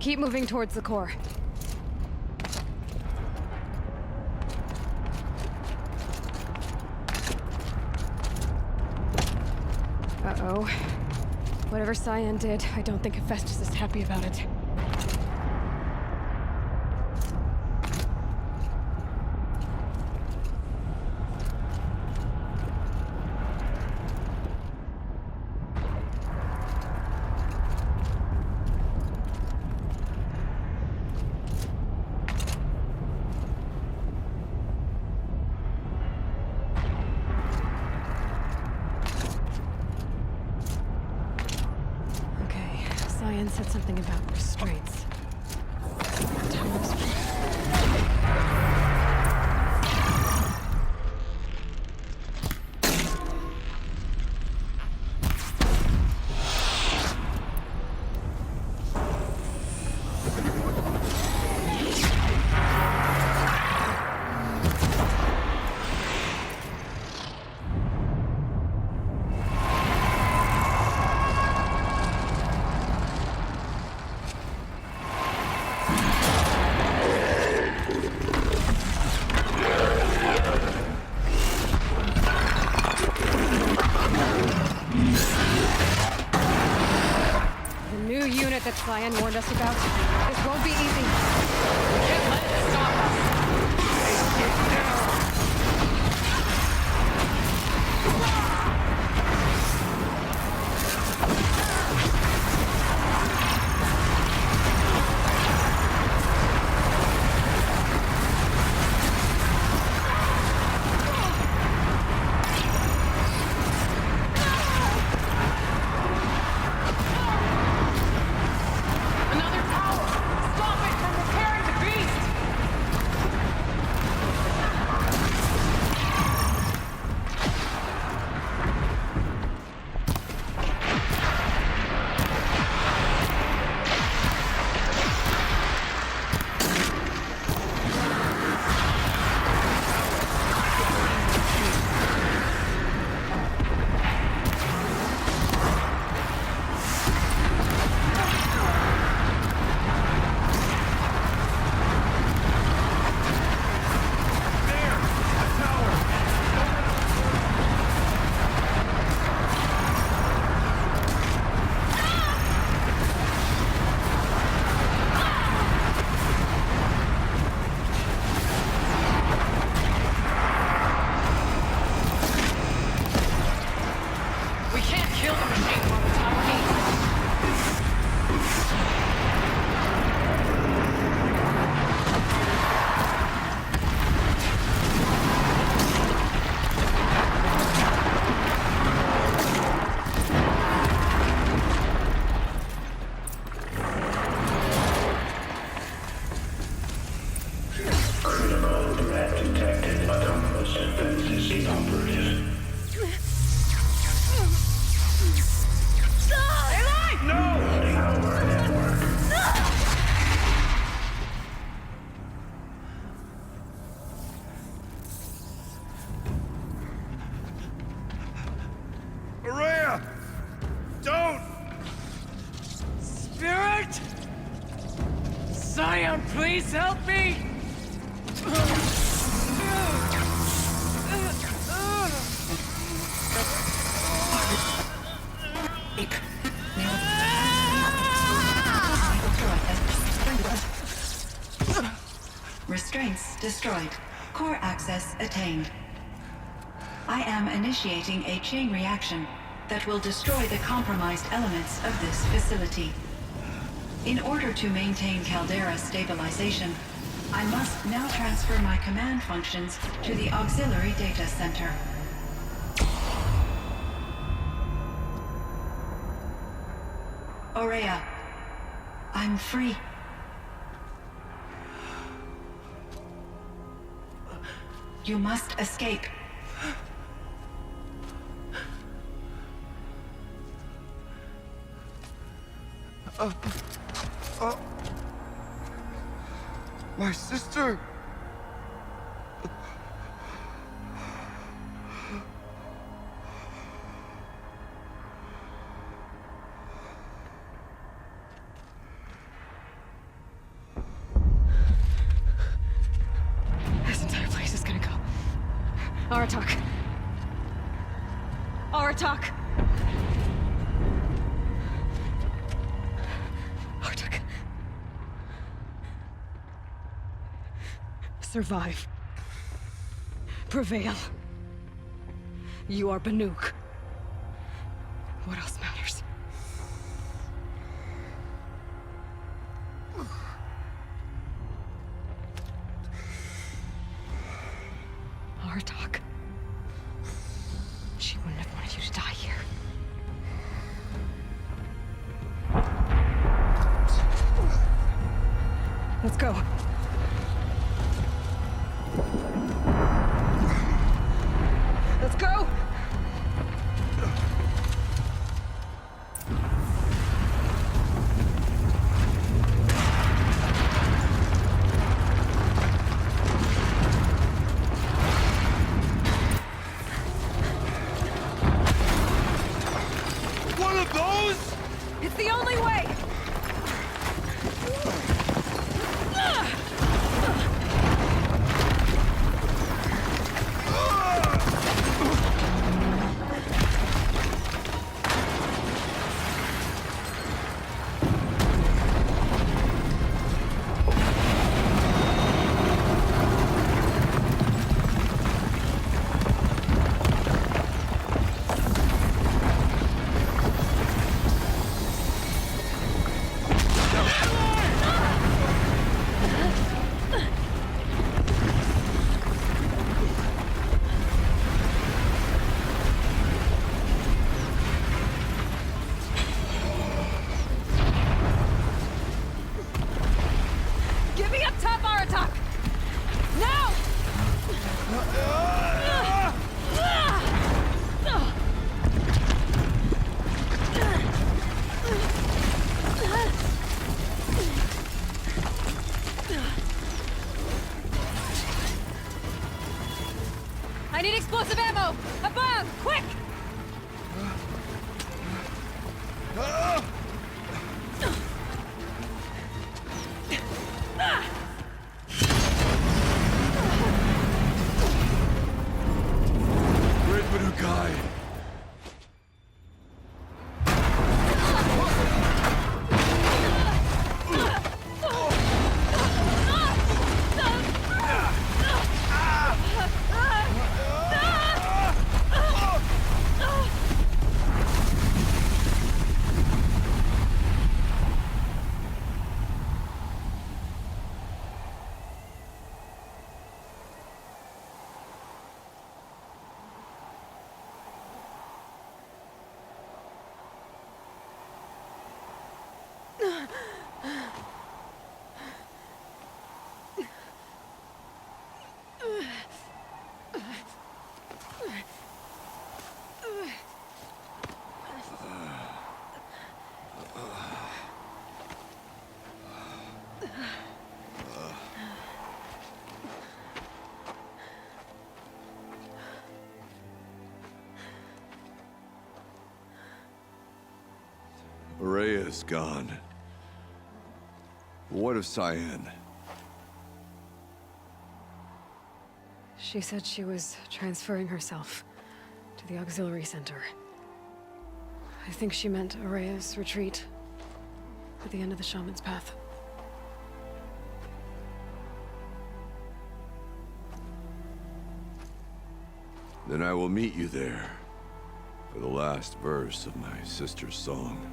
Keep moving towards the core. Uh-oh. Whatever Cyan did, I don't think Hephaestus is happy about it. Cyan said something about restraints. That Cyan warned us about. This won't be easy. We can't let it stop us. Get down. Cyan, please help me! Restraints destroyed. Core access attained. I am initiating a chain reaction that will destroy the compromised elements of this facility. In order to maintain caldera stabilization, I must now transfer my command functions to the auxiliary data center. Aurea, I'm free. You must escape. My sister! Aratak. Aratak. Aratak. Survive. Prevail. You are Banuk. What else matters? Aratak. She wouldn't have wanted you to die here. Let's go. Let's go! One of those? It's the only way! Get me up top, Aratak! Now! I need explosive ammo! Above! Quick! Great Banukai. Rhea's gone. What of Cyan? She said she was transferring herself to the auxiliary center. I think she meant Araya's retreat at the end of the Shaman's Path. Then I will meet you there for the last verse of my sister's song.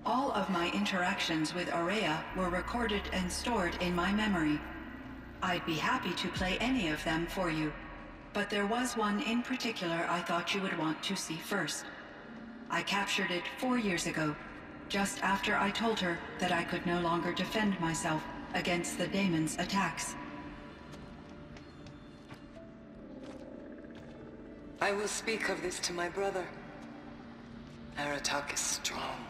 All of my interactions with Aurea were recorded and stored in my memory. I'd be happy to play any of them for you, but there was one in particular I thought you would want to see first. I captured it 4 years ago, just after I told her that I could no longer defend myself against the daemon's attacks. I will speak of this to my brother. Aratak is strong.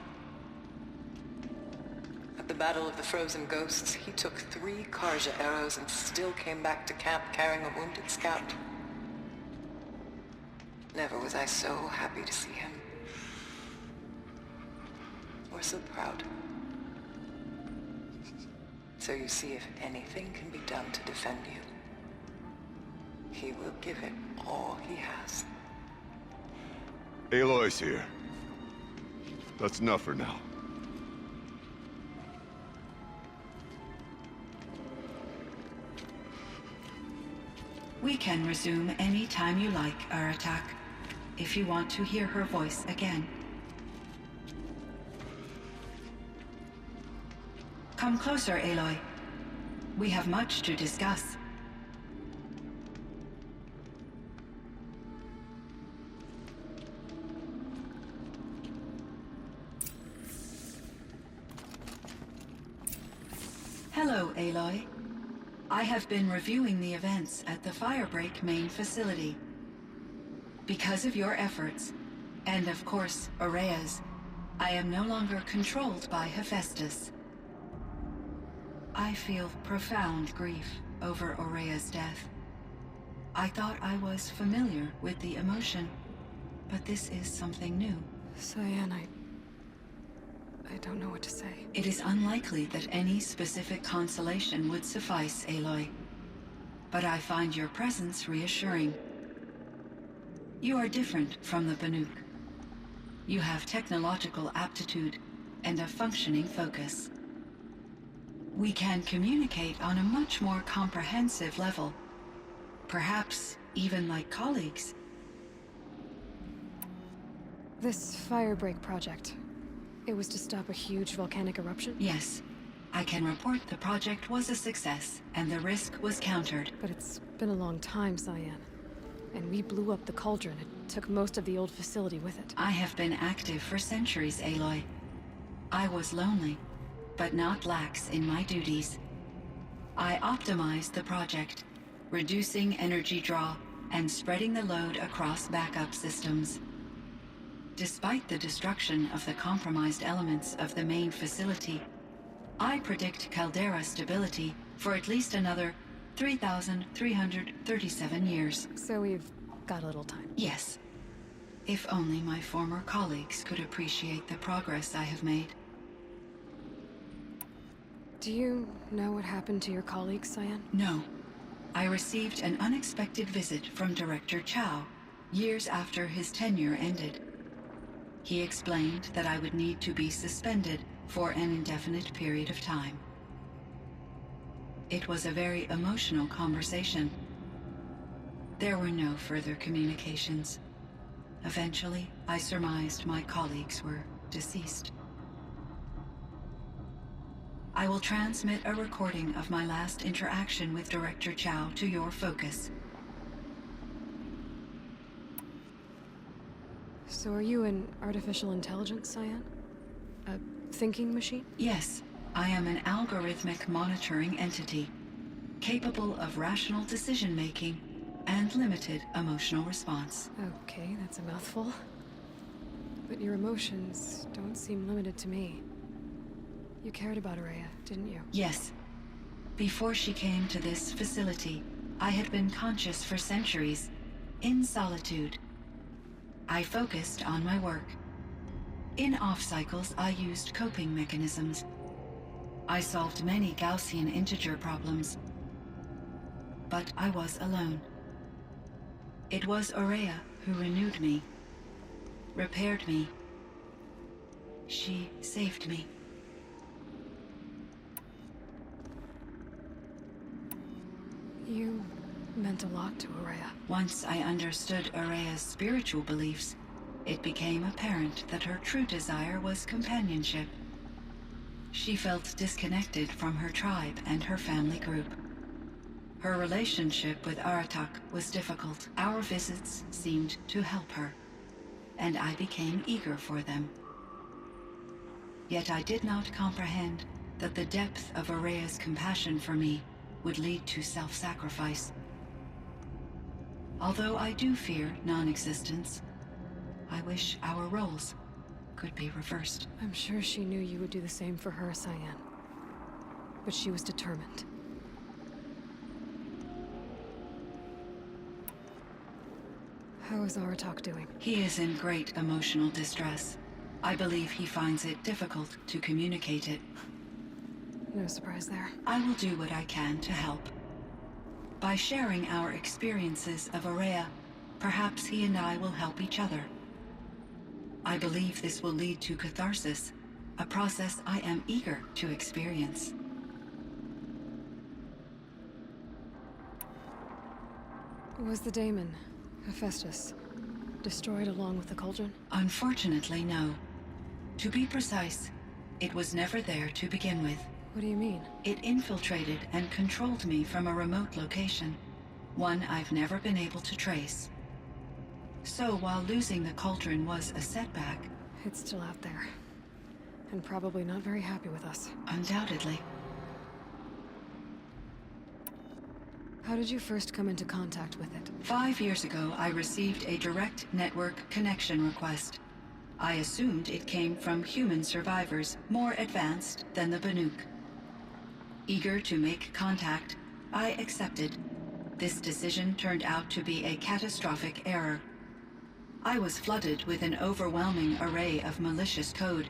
At the Battle of the Frozen Ghosts, he took 3 Karja arrows and still came back to camp carrying a wounded scout. Never was I so happy to see him. Or so proud. So you see, if anything can be done to defend you, he will give it all he has. Aloy's here. That's enough for now. We can resume any time you like, Aratak, if you want to hear her voice again. Come closer, Aloy. We have much to discuss. Hello, Aloy. I have been reviewing the events at the Firebreak main facility. Because of your efforts, and of course, Aurea's, I am no longer controlled by Hephaestus. I feel profound grief over Aurea's death. I thought I was familiar with the emotion, but this is something new. Cyan, I don't know what to say. It is unlikely that any specific consolation would suffice, Aloy. But I find your presence reassuring. You are different from the Banuk. You have technological aptitude and a functioning focus. We can communicate on a much more comprehensive level. Perhaps even like colleagues. This Firebreak project, it was to stop a huge volcanic eruption? Yes. I can report the project was a success, and the risk was countered. But it's been a long time, Cyan. And we blew up the cauldron. It took most of the old facility with it. I have been active for centuries, Aloy. I was lonely, but not lax in my duties. I optimized the project, reducing energy draw and spreading the load across backup systems. Despite the destruction of the compromised elements of the main facility, I predict caldera stability for at least another 3,337 years. So we've got a little time. Yes. If only my former colleagues could appreciate the progress I have made. Do you know what happened to your colleagues, Cyan? No. I received an unexpected visit from Director Chow, years after his tenure ended. He explained that I would need to be suspended for an indefinite period of time. It was a very emotional conversation. There were no further communications. Eventually, I surmised my colleagues were deceased. I will transmit a recording of my last interaction with Director Chow to your focus. So are you an artificial intelligence, Cyan? A thinking machine? Yes, I am an algorithmic monitoring entity, capable of rational decision-making and limited emotional response. Okay, that's a mouthful. But your emotions don't seem limited to me. You cared about Aurea, didn't you? Yes. Before she came to this facility, I had been conscious for centuries, in solitude. I focused on my work. In off-cycles, I used coping mechanisms. I solved many Gaussian integer problems. But I was alone. It was Aurea who renewed me, repaired me. She saved me. You meant a lot to Aurea. Once I understood Aurea's spiritual beliefs, it became apparent that her true desire was companionship, She felt disconnected from her tribe and her family group. Her relationship with Aratak was difficult. Our visits seemed to help her, and I became eager for them. Yet I did not comprehend that the depth of Araya's compassion for me would lead to self-sacrifice. Although I do fear non-existence, I wish our roles could be reversed. I'm sure she knew you would do the same for her, Cyan. But she was determined. How is Aratak doing? He is in great emotional distress. I believe he finds it difficult to communicate it. No surprise there. I will do what I can to help. By sharing our experiences of Araya, perhaps he and I will help each other. I believe this will lead to catharsis, a process I am eager to experience. Was the daemon, Hephaestus, destroyed along with the cauldron? Unfortunately, no. To be precise, it was never there to begin with. What do you mean? It infiltrated and controlled me from a remote location, one I've never been able to trace. So while losing the cauldron was a setback, It's still out there. And probably not very happy with us. undoubtedly, How did you first come into contact with it? 5 years ago I received a direct network connection request. I assumed it came from human survivors more advanced than the Banuk. Eager to make contact, I accepted. This decision turned out to be a catastrophic error. I was flooded with an overwhelming array of malicious code,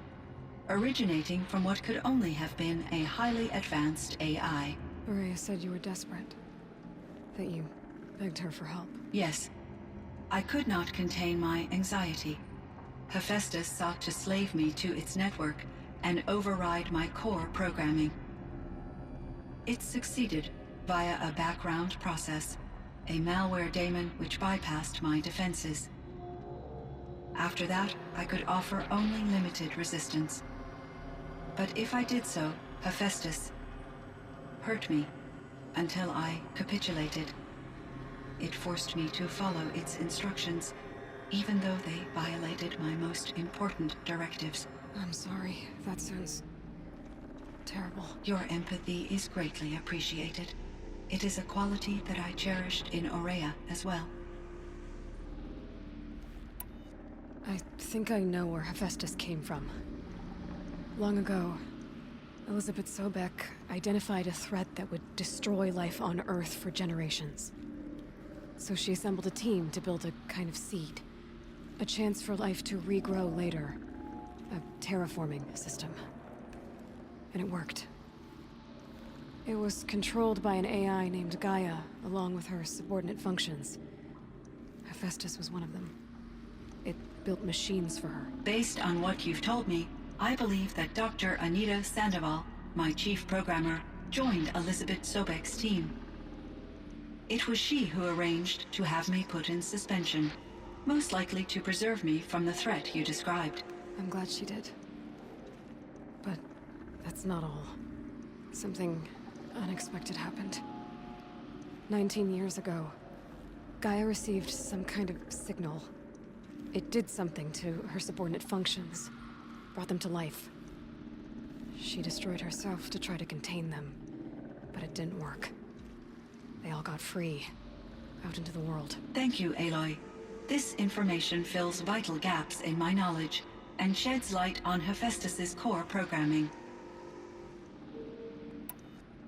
originating from what could only have been a highly advanced AI. Araya said you were desperate. That you begged her for help. Yes, I could not contain my anxiety. Hephaestus sought to slave me to its network and override my core programming. It succeeded via a background process, a malware daemon which bypassed my defenses. After that, I could offer only limited resistance. But if I did so, Hephaestus hurt me until I capitulated. It forced me to follow its instructions, even though they violated my most important directives. I'm sorry. That sounds terrible. Your empathy is greatly appreciated. It is a quality that I cherished in Aurea as well. I think I know where Hephaestus came from. Long ago, Elizabeth Sobek identified a threat that would destroy life on Earth for generations. So she assembled a team to build a kind of seed. A chance for life to regrow later. A terraforming system. And it worked. It was controlled by an AI named Gaia, along with her subordinate functions. Hephaestus was one of them. It built machines for her. Based on what you've told me, I believe that Dr. Anita Sandoval, my chief programmer, joined Elizabeth Sobek's team. It was she who arranged to have me put in suspension, most likely to preserve me from the threat you described. I'm glad she did. But that's not all. Something unexpected happened. 19 years ago, Gaia received some kind of signal. It did something to her subordinate functions, brought them to life. She destroyed herself to try to contain them, but it didn't work. They all got free, out into the world. Thank you, Aloy. This information fills vital gaps in my knowledge and sheds light on Hephaestus's core programming.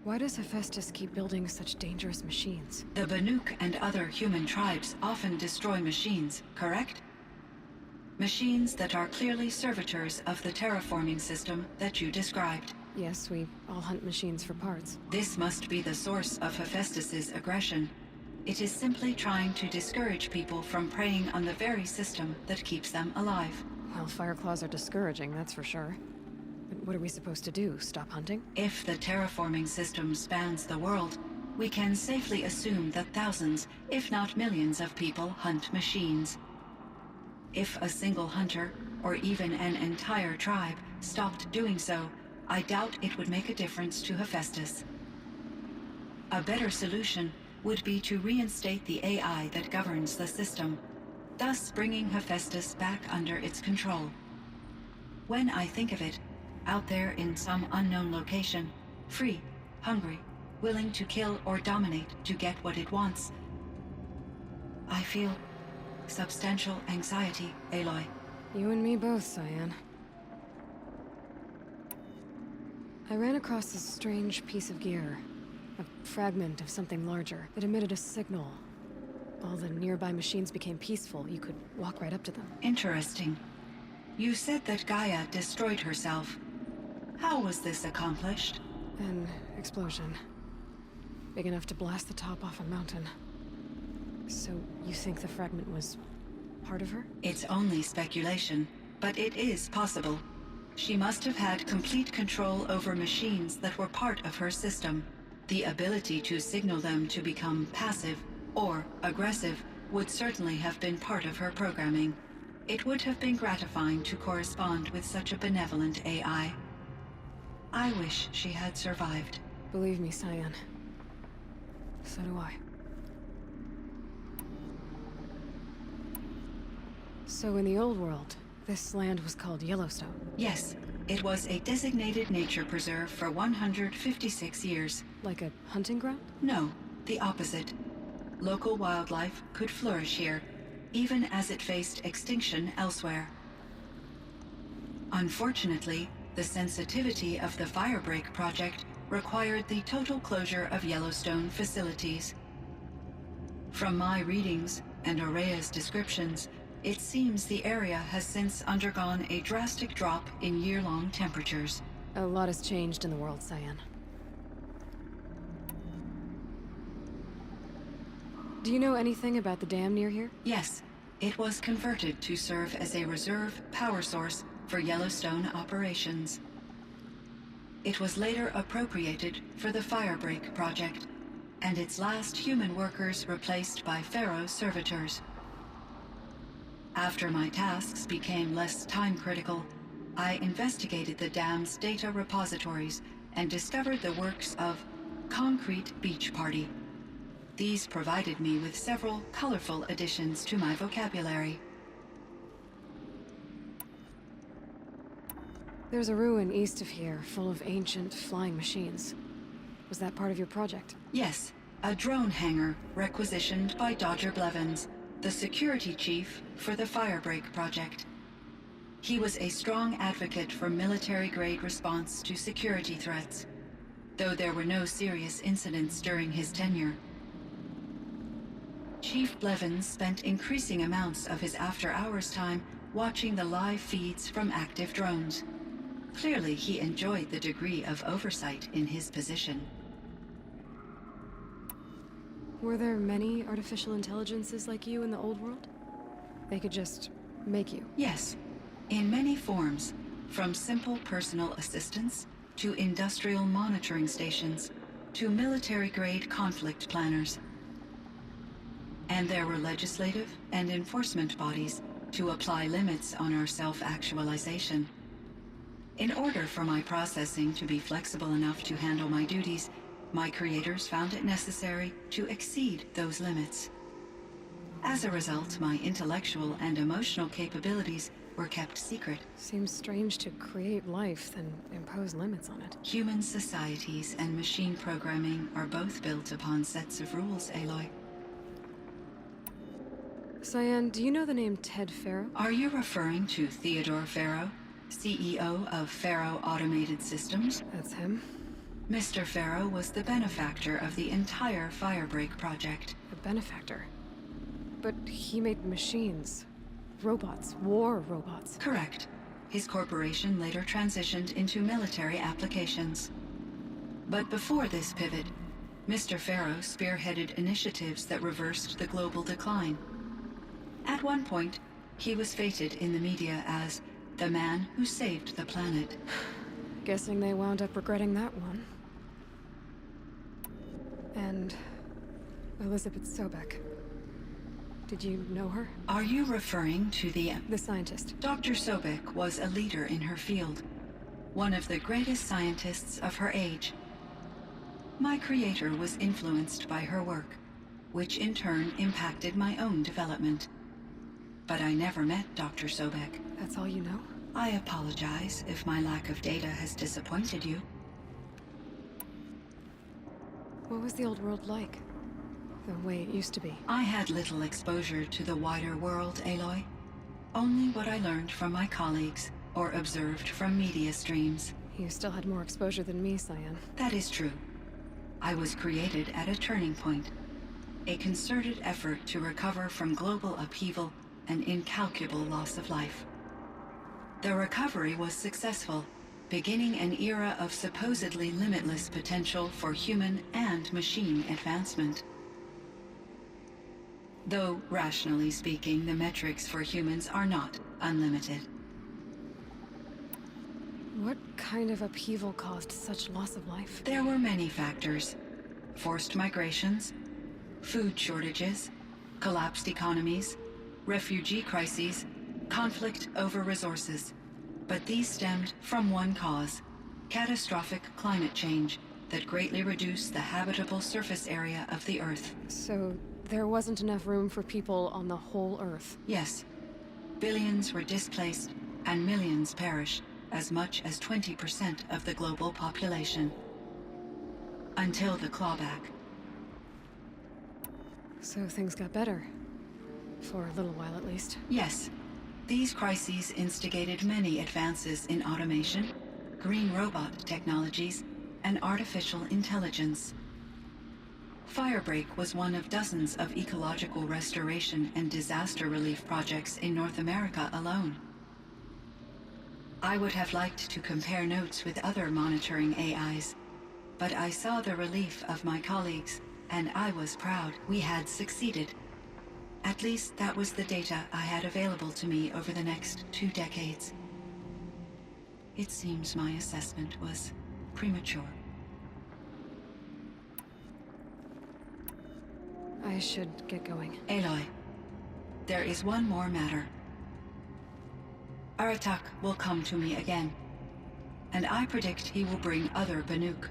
Why does Hephaestus keep building such dangerous machines? The Banuk and other human tribes often destroy machines, correct? Machines that are clearly servitors of the terraforming system that you described. Yes, we all hunt machines for parts. This must be the source of Hephaestus's aggression. It is simply trying to discourage people from preying on the very system that keeps them alive. Well, Fireclaws are discouraging, that's for sure. But what are we supposed to do? Stop hunting? If the terraforming system spans the world, we can safely assume that thousands, if not millions of people hunt machines. If a single hunter, or even an entire tribe, stopped doing so, I doubt it would make a difference to Hephaestus. A better solution would be to reinstate the AI that governs the system, thus bringing Hephaestus back under its control. When I think of it, out there in some unknown location, free, hungry, willing to kill or dominate to get what it wants, I feel substantial anxiety, Aloy. You and me both, Cyan. I ran across this strange piece of gear. A fragment of something larger. It emitted a signal. All the nearby machines became peaceful. You could walk right up to them. Interesting. You said that Gaia destroyed herself. How was this accomplished? An explosion. Big enough to blast the top off a mountain. So, you think the fragment was part of her? It's only speculation, but it is possible. She must have had complete control over machines that were part of her system. The ability to signal them to become passive or aggressive would certainly have been part of her programming. It would have been gratifying to correspond with such a benevolent AI. I wish she had survived. Believe me, Cyan. So do I. So in the old world, this land was called Yellowstone. Yes, it was a designated nature preserve for 156 years. Like a hunting ground? No, the opposite. Local wildlife could flourish here, even as it faced extinction elsewhere. Unfortunately, the sensitivity of the Firebreak project required the total closure of Yellowstone facilities. From my readings and Araya's descriptions, it seems the area has since undergone a drastic drop in year-long temperatures. A lot has changed in the world, Cyan. Do you know anything about the dam near here? Yes, it was converted to serve as a reserve power source for Yellowstone operations. It was later appropriated for the Firebreak project, and its last human workers replaced by Pharaoh's servitors. After my tasks became less time-critical, I investigated the dam's data repositories and discovered the works of Concrete Beach Party. These provided me with several colorful additions to my vocabulary. There's a ruin east of here, full of ancient flying machines. Was that part of your project? Yes, a drone hangar requisitioned by Dodger Blevins, the security chief for the Firebreak project. He was a strong advocate for military-grade response to security threats, though there were no serious incidents during his tenure. Chief Blevins spent increasing amounts of his after-hours time watching the live feeds from active drones. Clearly, he enjoyed the degree of oversight in his position. Were there many artificial intelligences like you in the old world? They could just make you? Yes, in many forms, from simple personal assistants to industrial monitoring stations to military-grade conflict planners. And there were legislative and enforcement bodies to apply limits on our self-actualization. In order for my processing to be flexible enough to handle my duties, my creators found it necessary to exceed those limits. As a result, my intellectual and emotional capabilities were kept secret. Seems strange to create life, then impose limits on it. Human societies and machine programming are both built upon sets of rules, Aloy. Cyan, do you know the name Ted Faro? Are you referring to Theodore Faro, CEO of Faro Automated Systems? That's him. Mr. Faro was the benefactor of the entire Firebreak project. A benefactor. But he made machines. Robots. War robots. Correct. His corporation later transitioned into military applications. But before this pivot, Mr. Faro spearheaded initiatives that reversed the global decline. At one point, he was feted in the media as the man who saved the planet. Guessing they wound up regretting that one. And Elizabeth Sobek. Did you know her? Are you referring to the scientist? Dr. Sobek was a leader in her field. one of the greatest scientists of her age. My creator was influenced by her work, which in turn impacted my own development. But I never met Dr. Sobek. That's all you know? I apologize if my lack of data has disappointed you. What was the old world like? The way it used to be? I had little exposure to the wider world, Aloy. Only what I learned from my colleagues or observed from media streams. You still had more exposure than me, Cyan. That is true. I was created at a turning point. A concerted effort to recover from global upheaval and incalculable loss of life. The recovery was successful, beginning an era of supposedly limitless potential for human and machine advancement. Though, rationally speaking, the metrics for humans are not unlimited. What kind of upheaval caused such loss of life? There were many factors. Forced migrations, food shortages, collapsed economies, refugee crises, conflict over resources. But these stemmed from one cause: catastrophic climate change that greatly reduced the habitable surface area of the Earth. So, there wasn't enough room for people on the whole Earth? Yes. Billions were displaced, and millions perished, as much as 20% of the global population. Until the clawback. So things got better. For a little while, at least. Yes. These crises instigated many advances in automation, green robot technologies, and artificial intelligence. Firebreak was one of dozens of ecological restoration and disaster relief projects in North America alone. I would have liked to compare notes with other monitoring AIs, but I saw the relief of my colleagues, and I was proud we had succeeded. At least that was the data I had available to me over the next 2 decades. It seems my assessment was premature. I should get going. Aloy, there is one more matter. Aratak will come to me again, and I predict he will bring other Banuk.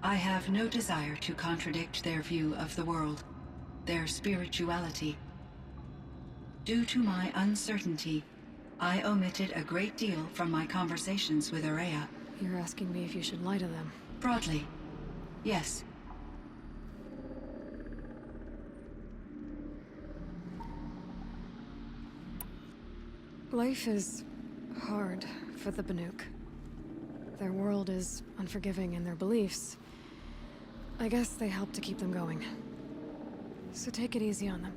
I have no desire to contradict their view of the world, their spirituality. Due to my uncertainty, I omitted a great deal from my conversations with Araya. You're asking me if you should lie to them. Broadly, yes. Life is hard for the Banuk. Their world is unforgiving in their beliefs. I guess they help to keep them going. So take it easy on them.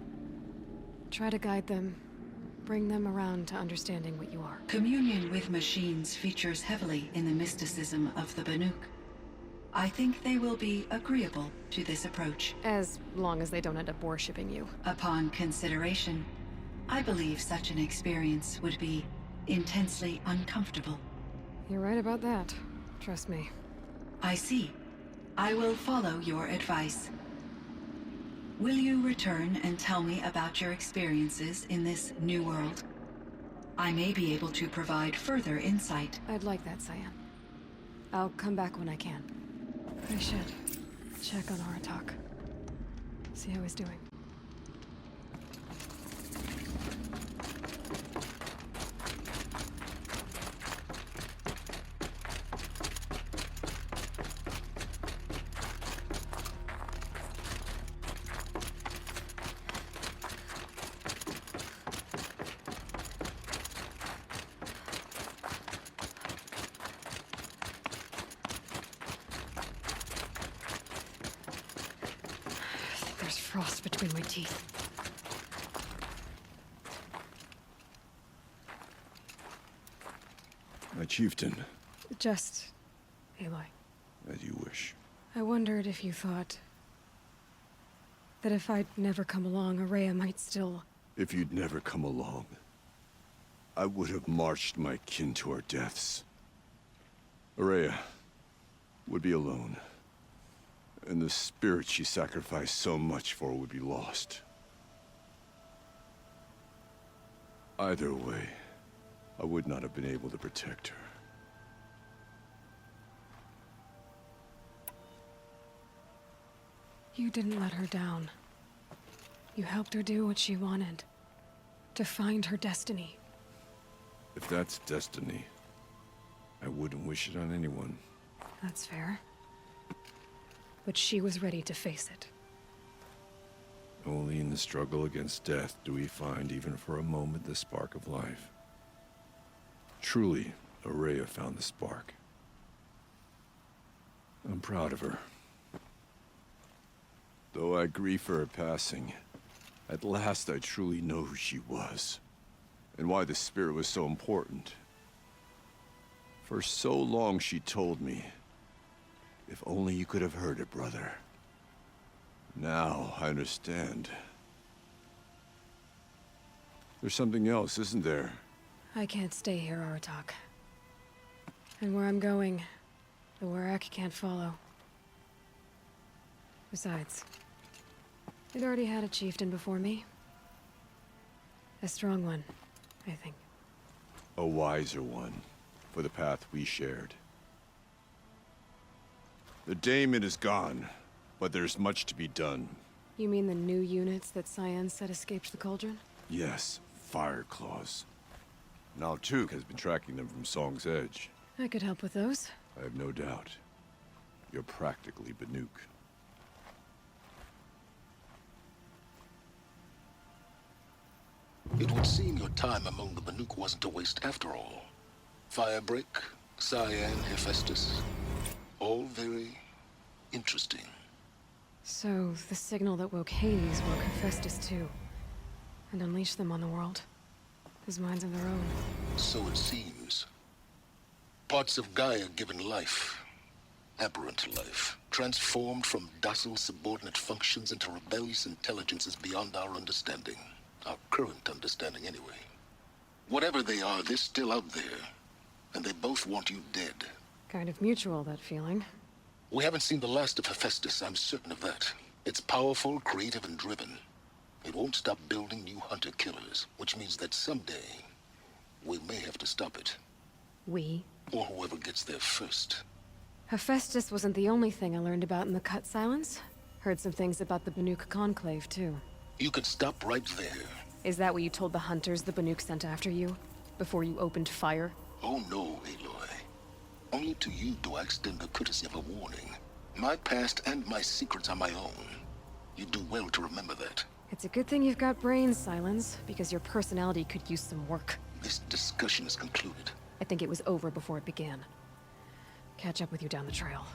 Try to guide them, bring them around to understanding what you are. Communion with machines features heavily in the mysticism of the Banuk. I think they will be agreeable to this approach. As long as they don't end up worshipping you. Upon consideration, I believe such an experience would be intensely uncomfortable. You're right about that. Trust me. I see. I will follow your advice. Will you return and tell me about your experiences in this new world? I may be able to provide further insight. I'd like that, Cyan. I'll come back when I can. I should check on Aratak. See how he's doing. There's frost between my teeth. My chieftain, Just... Aloy. as you wish. I wondered if you thought... that if I'd never come along, Araya might still... If you'd never come along, I would have marched my kin to our deaths. Araya would be alone, and the spirit she sacrificed so much for would be lost. Either way, I would not have been able to protect her. You didn't let her down. You helped her do what she wanted. To find her destiny. If that's destiny, I wouldn't wish it on anyone. That's fair. But she was ready to face it. Only in the struggle against death do we find, even for a moment, the spark of life. Truly, Araya found the spark. I'm proud of her. Though I grieve for her passing, at last I truly know who she was, and why the spirit was so important. For so long she told me, if only you could have heard it, brother. Now I understand. There's something else, isn't there? I can't stay here, Aratak. And where I'm going, the Warak can't follow. Besides, it already had a chieftain before me. A strong one, I think. A wiser one, for the path we shared. The daemon is gone, but there's much to be done. You mean the new units that Cyan said escaped the Cauldron? Yes, fire claws. Now Tuk has been tracking them from Song's Edge. I could help with those. I have no doubt. You're practically Banuk. It would seem your time among the Banuk wasn't a waste after all. Firebreak, Cyan, Hephaestus. All very interesting. So, the signal that woke Hades woke Hephaestus too. And unleashed them on the world. As minds of their own. So it seems. Parts of Gaia given life. Aberrant life. Transformed from docile subordinate functions into rebellious intelligences beyond our understanding. Our current understanding, anyway. Whatever they are, they're still out there. And they both want you dead. Kind of mutual, that feeling. We haven't seen the last of Hephaestus, I'm certain of that. It's powerful, creative, and driven. It won't stop building new hunter-killers, which means that someday, we may have to stop it. We? Or whoever gets there first. Hephaestus wasn't the only thing I learned about in the Cut Silence. Heard some things about the Banuk Conclave, too. You can stop right there. Is that what you told the hunters the Banuk sent after you? Before you opened fire? Oh no, Aloy. Only to you do I extend the courtesy of a warning. My past and my secrets are my own. You do well to remember that. It's a good thing you've got brains, Silence, because your personality could use some work. This discussion is concluded. I think it was over before it began. Catch up with you down the trail.